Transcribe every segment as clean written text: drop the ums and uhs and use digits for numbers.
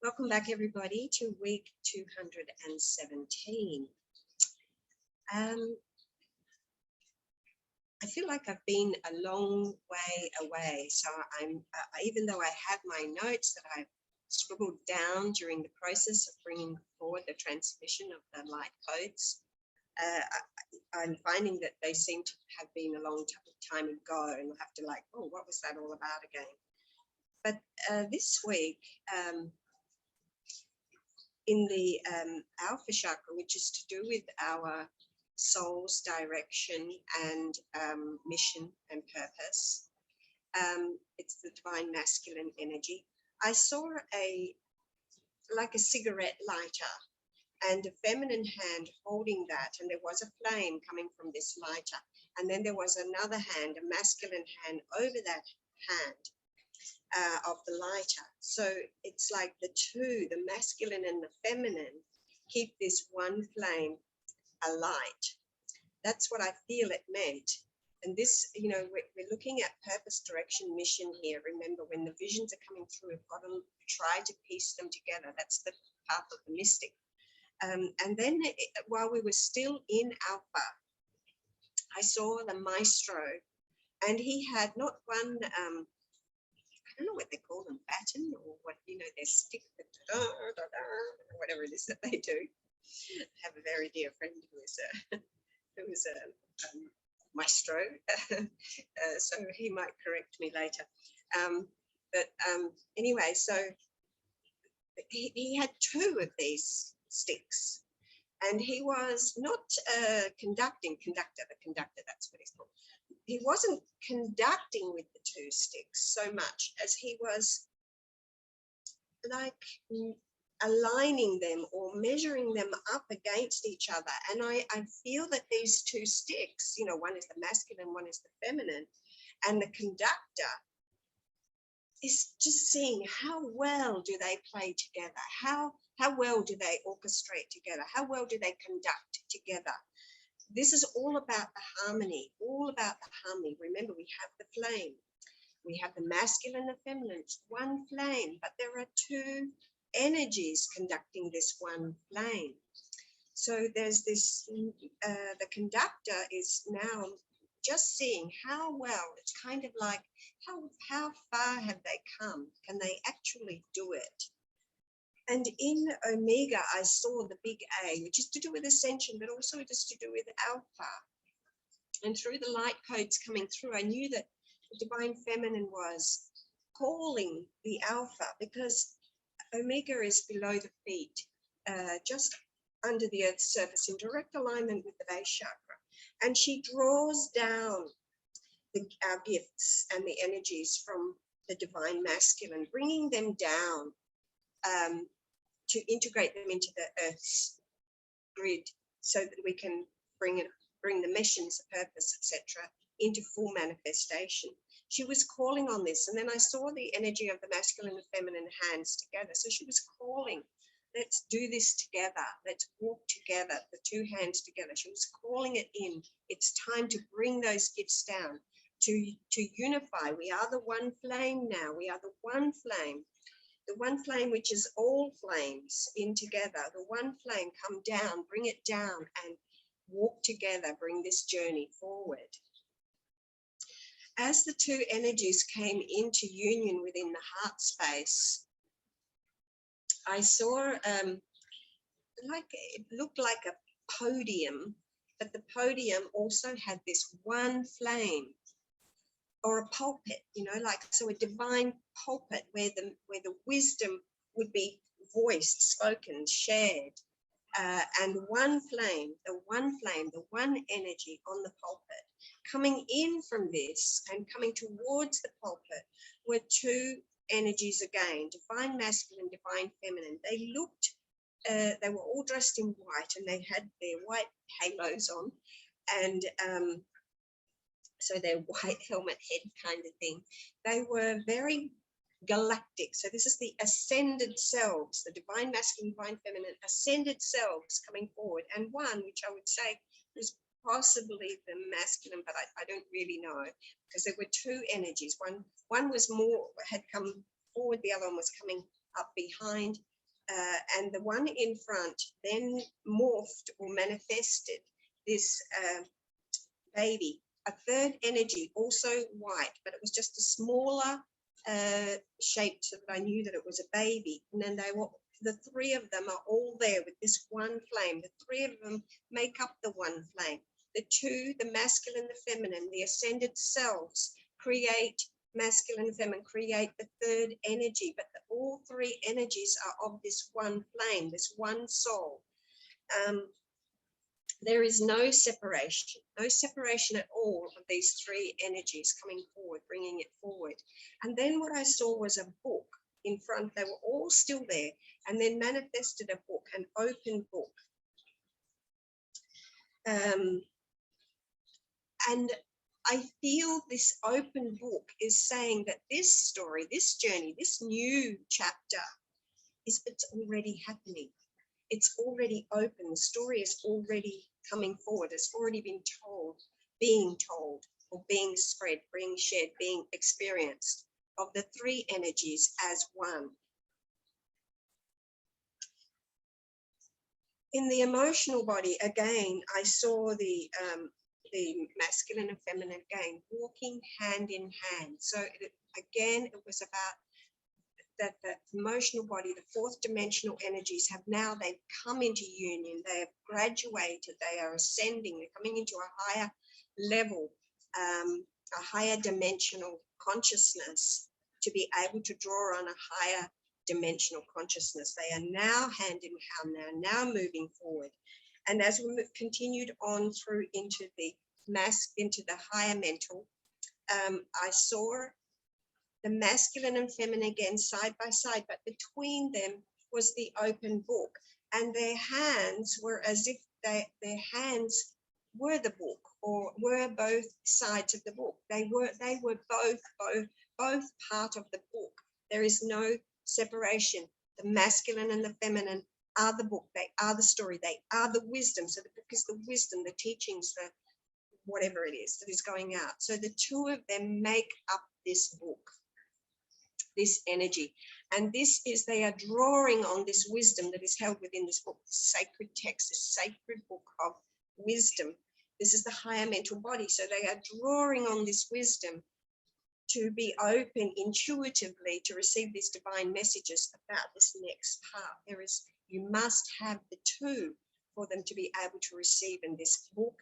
Welcome back, everybody, to week 217. I feel like I've been a long way away, so even though I have my notes that I've scribbled down during the process of bringing forward the transmission of the light codes, I'm finding that they seem to have been a long time ago, and I'll have to oh, what was that all about again? But this week, in the Alpha chakra, which is to do with our soul's direction and mission and purpose, it's the divine masculine energy. I saw like a cigarette lighter and a feminine hand holding that, and there was a flame coming from this lighter, and then there was another hand, a masculine hand over that hand of the lighter. So it's like the two, the masculine and the feminine, keep this one flame alight. That's what I feel it meant. And this, we're looking at purpose, direction, mission here. Remember, when the visions are coming through, we've got to try to piece them together. That's the path of the mystic. And then while we were still in Alpha, I saw the maestro, and he had not one, I don't know what they call them, baton, or what, their stick, whatever it is that they do. I have a very dear friend who is a maestro, so he might correct me later. Anyway, so he had two of these sticks, and he was not conductor, that's what he's called. He wasn't conducting with the two sticks so much as he was like aligning them or measuring them up against each other. And I feel that these two sticks, one is the masculine, one is the feminine, and the conductor is just seeing how well do they play together, how well do they orchestrate together, how well do they conduct together. This is all about the harmony, Remember, we have the flame. We have the masculine and the feminine. It's one flame, but there are two energies conducting this one flame. So there's this, the conductor is now just seeing how well, it's kind of like, how far have they come? Can they actually do it? And in Omega, I saw the big A, which is to do with ascension, but also just to do with Alpha. And through the light codes coming through, I knew that the divine feminine was calling the Alpha, because Omega is below the feet, just under the Earth's surface, in direct alignment with the base chakra. And she draws down our gifts and the energies from the divine masculine, bringing them down to integrate them into the Earth's grid, so that we can bring the missions, the purpose, etc., into full manifestation. She was calling on this, and then I saw the energy of the masculine and feminine hands together. So she was calling, let's do this together. Let's walk together, the two hands together. She was calling it in. It's time to bring those gifts down, to unify. We are the one flame now. We are the one flame. The one flame, which is all flames in together. The one flame, come down, bring it down, and walk together, bring this journey forward. As the two energies came into union within the heart space, I saw it looked like a podium, but the podium also had this one flame, or a pulpit, so a divine pulpit where the wisdom would be voiced, spoken, shared, and one flame, the one energy on the pulpit. Coming in from this and coming towards the pulpit were two energies again, divine masculine, divine feminine. They looked, they were all dressed in white, and they had their white halos on, and so their white helmet head kind of thing. They were very galactic. So this is the ascended selves, the divine masculine, divine feminine, ascended selves coming forward. And one, which I would say was possibly the masculine, but I don't really know, because there were two energies. One was more, had come forward, the other one was coming up behind and the one in front then morphed or manifested this baby, a third energy, also white, but it was just a smaller shape so that I knew that it was a baby. And then the three of them are all there with this one flame. The three of them make up the one flame. The two, the masculine, the feminine, the ascended selves create masculine and feminine, create the third energy, but all three energies are of this one flame, this one soul. There is no separation at all of these three energies coming forward, bringing it forward. And then what I saw was a book in front. They were all still there, and then manifested a book, an open book. And I feel this open book is saying that this story, this journey, this new chapter it's already happening. It's already open. The story is already coming forward. It's already been told, being told, or being spread, being shared, being experienced, of the three energies as one. In the emotional body, again, I saw the masculine and feminine again walking hand in hand. So again, it was about that the emotional body, the fourth dimensional energies they've come into union, they have graduated, they are ascending, they're coming into a higher level, a higher dimensional consciousness to be able to draw on a higher dimensional consciousness. They are now hand in hand, they are now moving forward. And as we continued on through into the higher mental, I saw the masculine and feminine again side by side, but between them was the open book, and their hands were as if their hands were the book, or were both sides of the book. They were both part of the book. There is no separation. The masculine and the feminine are the book. They are the story. They are the wisdom. So the book is the wisdom, the teachings, the whatever it is that is going out. So the two of them make up this book, this energy. And this is, they are drawing on this wisdom that is held within this book, this sacred text, this sacred book of wisdom. This is the higher mental body. So they are drawing on this wisdom to be open intuitively to receive these divine messages about this next path. You must have the two for them to be able to receive. In this book,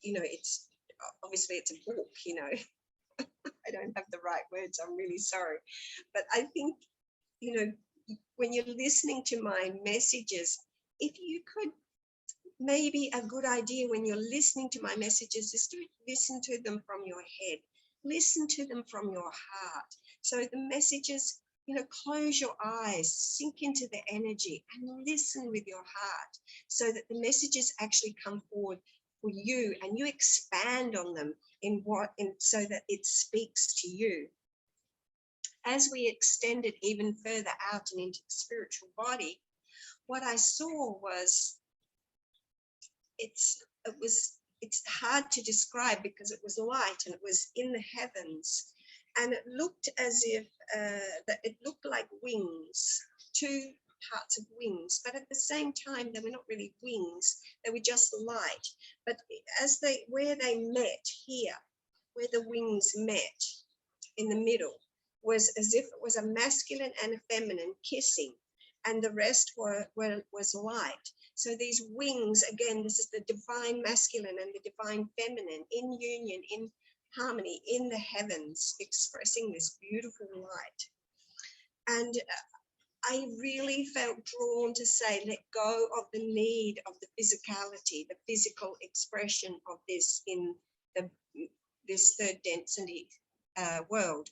it's obviously it's a book, I don't have the right words, I'm really sorry. But I think, when you're listening to my messages, if you could, maybe a good idea when you're listening to my messages is to listen to them from your head, listen to them from your heart. So the messages, close your eyes, sink into the energy and listen with your heart so that the messages actually come forward for you and you expand on them so that it speaks to you. As we extended even further out and into the spiritual body, what I saw was, it's hard to describe because it was light and it was in the heavens, and it looked as if it looked like wings, two parts of wings, but at the same time they were not really wings, they were just light. But where they met here, where the wings met in the middle, was as if it was a masculine and a feminine kissing, and the rest was light. So these wings, again, this is the divine masculine and the divine feminine in union, in harmony, in the heavens, expressing this beautiful light. And I really felt drawn to say, let go of the need of the physicality, the physical expression of this in this third density world.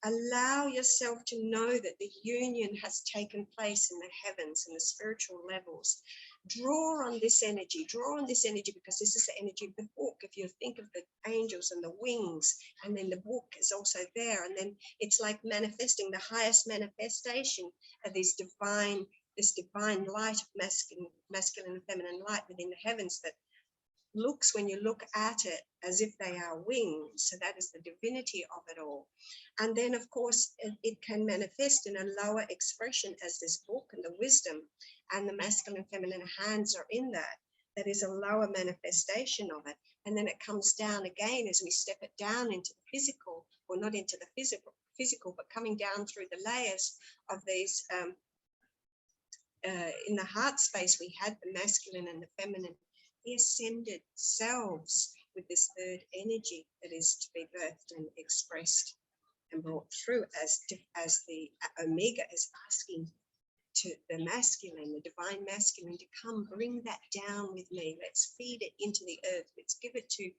Allow yourself to know that the union has taken place in the heavens and the spiritual levels. Draw on this energy because this is the energy of the book. If you think of the angels and the wings, and then the book is also there, and then it's like manifesting the highest manifestation of this divine light of masculine and feminine light within the heavens that looks, when you look at it, as if they are wings. So that is the divinity of it all. And then, of course, it can manifest in a lower expression, as this book and the wisdom and the masculine, feminine hands are in that. That is a lower manifestation of it. And then it comes down again as we step it down into the physical, or not into the physical, but coming down through the layers of these. In the heart space, we had the masculine and the feminine, the ascended selves with this third energy that is to be birthed and expressed and brought through as the Omega is asking to the masculine, the divine masculine, to come bring that down with me. Let's feed it into the earth. Let's give it to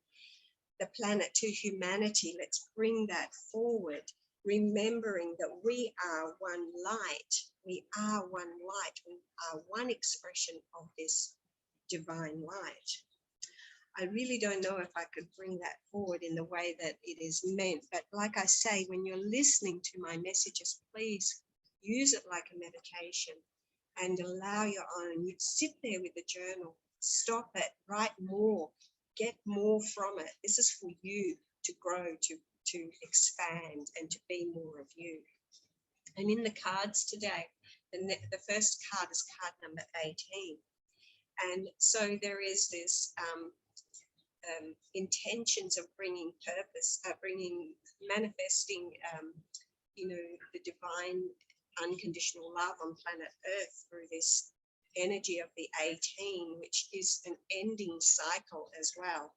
the planet, to humanity. Let's bring that forward, remembering that we are one light. We are one light. We are one expression of this divine light. I really don't know if I could bring that forward in the way that it is meant. But like I say, when you're listening to my messages, please use it like a meditation and allow your own. You sit there with the journal, stop it, write more, get more from it. This is for you to grow, to expand, and to be more of you. And in the cards today, the first card is card number 18. And so there is this intentions of bringing purpose, manifesting, the divine unconditional love on planet Earth through this energy of the 18, which is an ending cycle as well.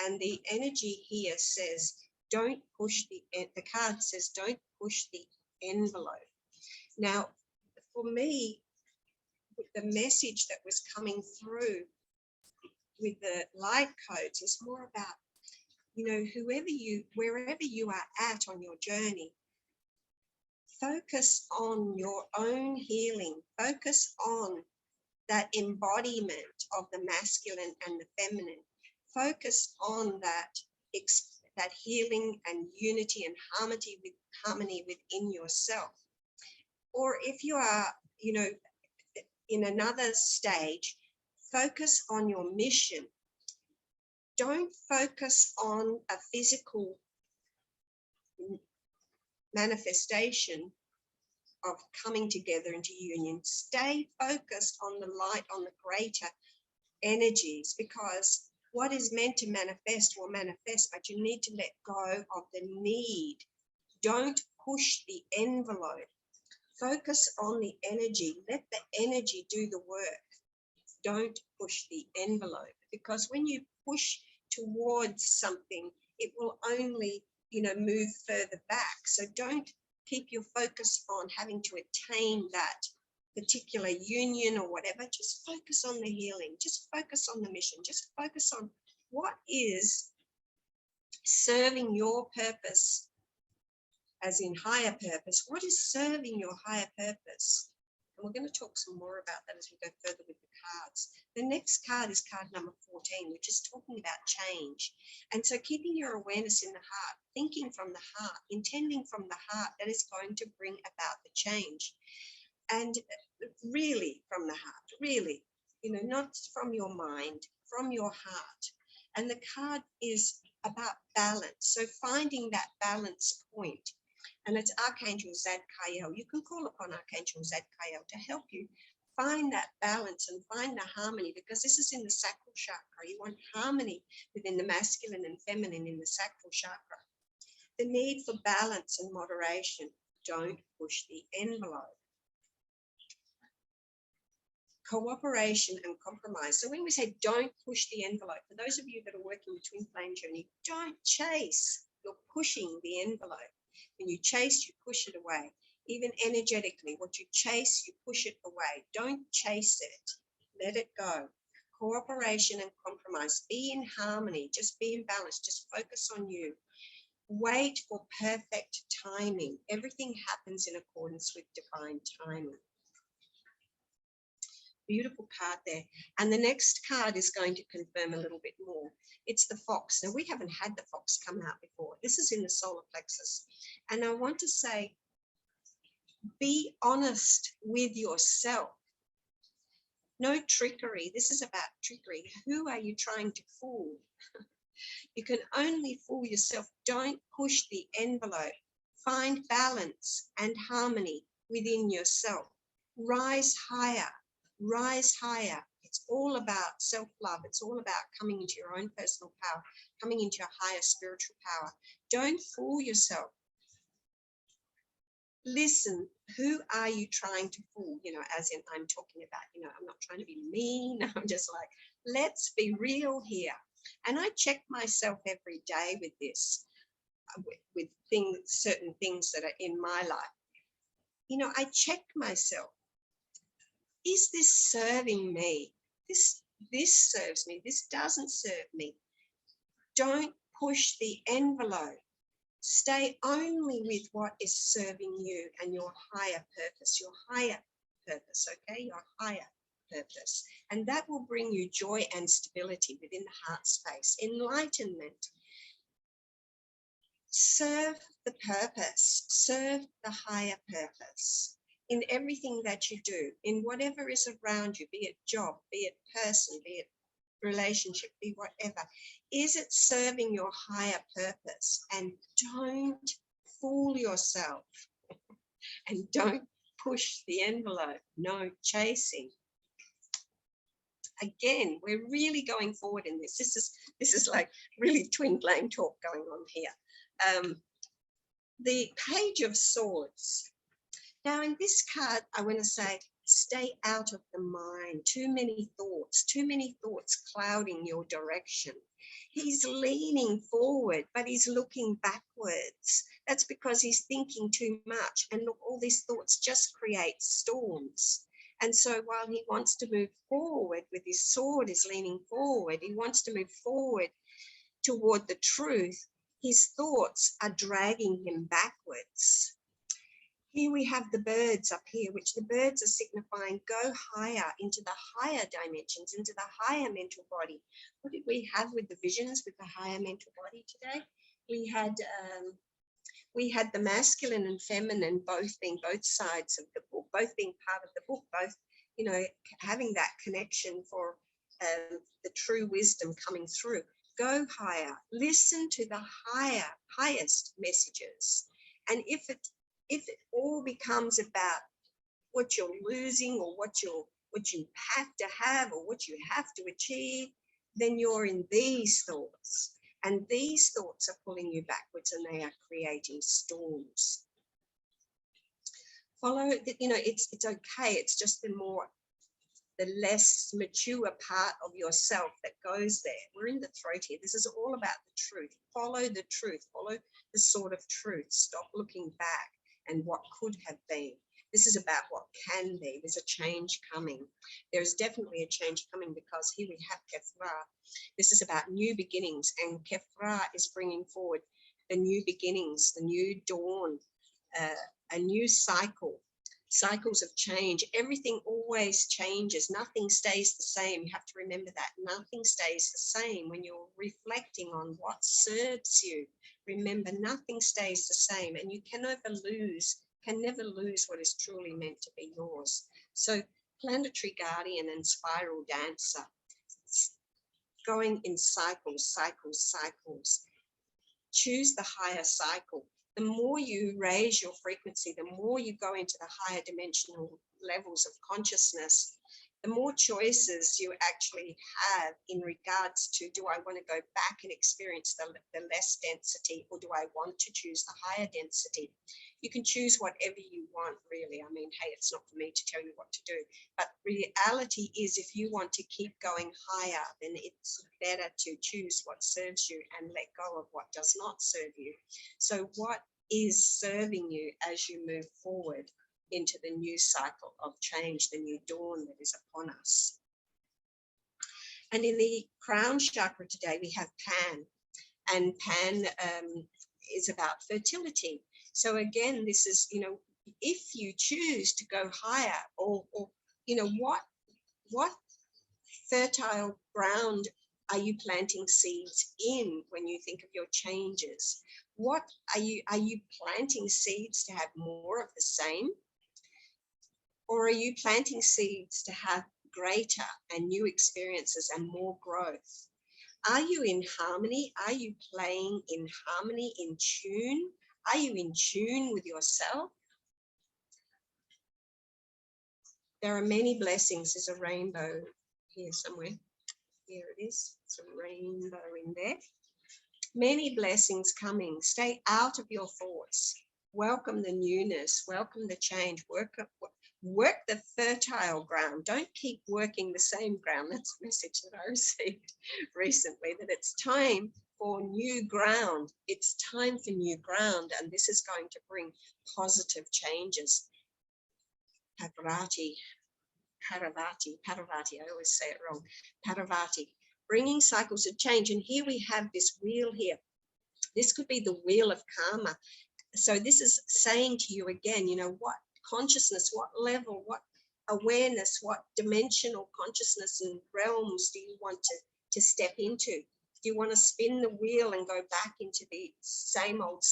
And the energy here says, don't push the card says, don't push the envelope. Now, for me, the message that was coming through with the light codes is more about, wherever you are at on your journey, focus on your own healing, focus on that embodiment of the masculine and the feminine, focus on that healing and unity and harmony within yourself. Or if you are, in another stage, focus on your mission. Don't focus on a physical manifestation of coming together into union. Stay focused on the light, on the greater energies, because what is meant to manifest will manifest, but you need to let go of the need. Don't push the envelope. Focus on the energy. Let the energy do the work. Don't push the envelope, because when you push towards something, it will only, move further back. So don't keep your focus on having to attain that particular union or whatever. Just focus on the healing. Just focus on the mission. Just focus on what is serving your purpose, as in higher purpose. What is serving your higher purpose? And we're going to talk some more about that as we go further with the cards. The next card is card number 14, which is talking about change. And so keeping your awareness in the heart, thinking from the heart, intending from the heart, that is going to bring about the change. And really from the heart, really, not from your mind, from your heart. And the card is about balance. So finding that balance point. And it's Archangel Zadkiel. You can call upon Archangel Zadkiel to help you find that balance and find the harmony, because this is in the sacral chakra. You want harmony within the masculine and feminine in the sacral chakra. The need for balance and moderation. Don't push the envelope. Cooperation and compromise. So when we say don't push the envelope, for those of you that are working the twin flame journey, don't chase. You're pushing the envelope. When you chase, you push it away. Even energetically, what you chase, you push it away. Don't chase it. Let it go. Cooperation and compromise. Be in harmony. Just be in balance. Just focus on you. Wait for perfect timing. Everything happens in accordance with divine timing. Beautiful card there. And the next card is going to confirm a little bit more. It's the fox. Now, we haven't had the fox come out before. This is in the solar plexus. And I want to say, be honest with yourself. No trickery. This is about trickery. Who are you trying to fool? You can only fool yourself. Don't push the envelope. Find balance and harmony within yourself. Rise higher. Rise higher. It's all about self-love. It's all about coming into your own personal power, coming into your higher spiritual power. Don't fool yourself. Listen, who are you trying to fool? As in I'm talking about, I'm not trying to be mean. I'm just like, let's be real here. And I check myself every day with this, with things, certain things that are in my life. I check myself. Is this serving me? This serves me. This doesn't serve me. Don't push the envelope. Stay only with what is serving you and your higher purpose, okay? Your higher purpose. And that will bring you joy and stability within the heart space, enlightenment. Serve the purpose, serve the higher purpose in everything that you do, in whatever is around you, be it job, be it person, be it relationship, be whatever. Is it serving your higher purpose? And don't fool yourself and don't push the envelope. No chasing. Again, we're really going forward in this. This is like really twin flame talk going on here. The Page of Swords. Now in this card, I want to say, stay out of the mind. Too many thoughts clouding your direction. He's leaning forward, but he's looking backwards. That's because he's thinking too much. And look, all these thoughts just create storms. And so while he wants to move forward with his sword is leaning forward, he wants to move forward toward the truth, his thoughts are dragging him backwards. Here we have the birds up here, which the birds are signifying go higher into the higher dimensions, into the higher mental body. What did we have with the visions with the higher mental body today? We had the masculine and feminine both being both sides of the book, both being part of the book, both, having that connection for the true wisdom coming through. Go higher, listen to the highest messages. And if it all becomes about what you're losing or what you have to have or what you have to achieve, then you're in these thoughts. And these thoughts are pulling you backwards and they are creating storms. Follow, it's okay. It's just the less mature part of yourself that goes there. We're in the throat here. This is all about the truth. Follow the truth. Follow the sort of truth. Stop looking back and what could have been. This is about what can be. There's a change coming. There's definitely a change coming because here we have Kefra. This is about new beginnings, and Kefra is bringing forward the new beginnings, the new dawn, a new cycle. Cycles of change. Everything always changes. Nothing stays the same. You have to remember that. Nothing stays the same when you're reflecting on what serves you. Remember, nothing stays the same, and you can never lose what is truly meant to be yours. So planetary guardian and spiral dancer, going in cycles. Choose the higher cycle. The more you raise your frequency, the more you go into the higher dimensional levels of consciousness, the more choices you actually have in regards to, do I want to go back and experience the less density, or do I want to choose the higher density? You can choose whatever you want, really. I mean, hey, it's not for me to tell you what to do. But reality is, if you want to keep going higher, then it's better to choose what serves you and let go of what does not serve you. So what is serving you as you move forward into the new cycle of change, the new dawn that is upon us? And in the crown chakra today, we have Pan, and Pan is about fertility. So again, this is, if you choose to go higher, or what fertile ground are you planting seeds in when you think of your changes? What are you planting seeds to have more of the same? Or are you planting seeds to have greater and new experiences and more growth? Are you in harmony? Are you playing in harmony, in tune? Are you in tune with yourself? There are many blessings. There's a rainbow here somewhere. Here it is. It's a rainbow in there. Many blessings coming. Stay out of your thoughts. Welcome the newness. Welcome the change. Work the fertile ground. Don't keep working the same ground. That's a message that I received recently, that it's time for new ground. It's time for new ground, and this is going to bring positive changes. Paravati, I always say it wrong. Paravati, bringing cycles of change. And here we have this wheel here. This could be the wheel of karma. So this is saying to you again, you know, what consciousness, what level, what awareness, what dimensional consciousness and realms do you want to step into? Do you want to spin the wheel and go back into the same old,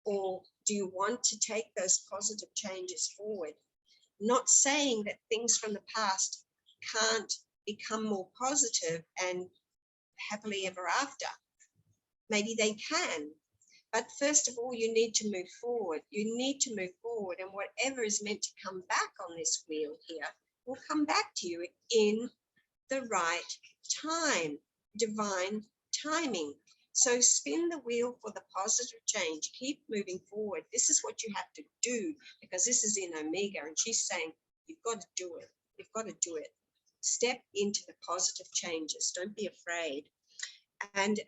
or do you want to take those positive changes forward? Not saying that things from the past can't become more positive and happily ever after. Maybe they can, but first of all, you need to move forward. You need to move forward, and whatever is meant to come back on this wheel here will come back to you in the right time, divine timing. So spin the wheel for the positive change. Keep moving forward. This is what you have to do, because this is in Omega, and she's saying, you've got to do it. You've got to do it. Step into the positive changes. Don't be afraid. And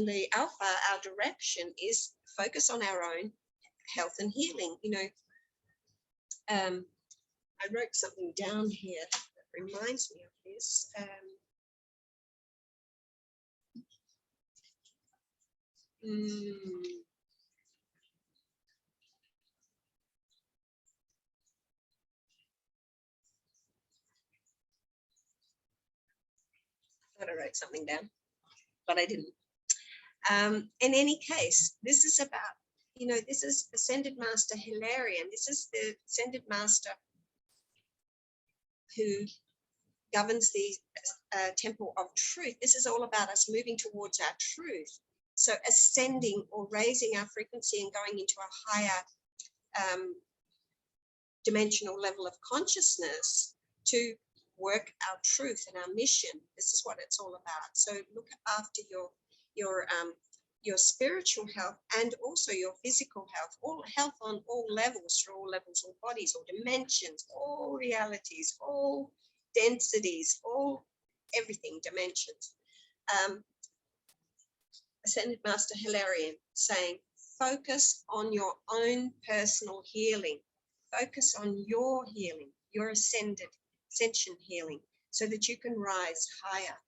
the Alpha, our direction is focus on our own health and healing. You know, I wrote something down here that reminds me of this. I thought I wrote something down, but I didn't. In any case, this is about, you know, this is Ascended Master Hilarion. This is the Ascended Master who governs the Temple of Truth. This is all about us moving towards our truth. So ascending or raising our frequency and going into a higher dimensional level of consciousness to work our truth and our mission. This is what it's all about. So look after your spiritual health and also your physical health, all health on all levels, through all levels, all bodies, all dimensions, all realities, all densities, all everything, dimensions. Ascended Master Hilarion saying, focus on your own personal healing. Focus on your healing, your ascension healing, so that you can rise higher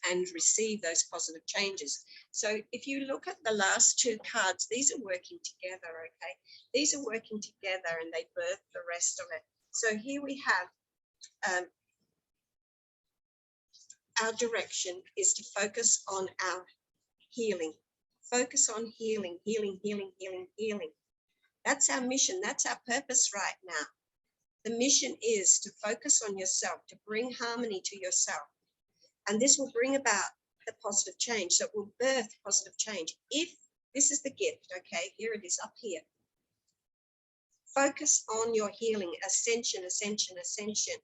and receive those positive changes. So if you look at the last two cards, these are working together, okay? These are working together and they birth the rest of it. So here we have our direction is to focus on our healing. Focus on healing, healing, healing, healing, healing. That's our mission. That's our purpose right now. The mission is to focus on yourself, to bring harmony to yourself. And this will bring about the positive change. So it will birth positive change. If this is the gift, okay, here it is up here. Focus on your healing, ascension, ascension, ascension.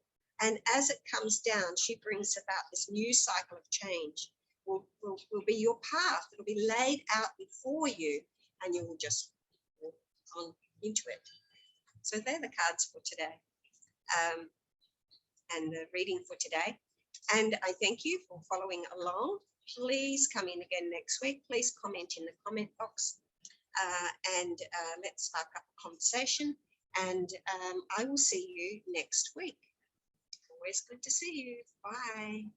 And as it comes down, she brings about this new cycle of change. Will be your path. It'll be laid out before you, and you will just walk on into it. So they're the cards for today, and the reading for today. And I thank you for following along. Please come in again next week. Please comment in the comment box, and let's spark up a conversation. And I will see you next week. Always good to see you. Bye.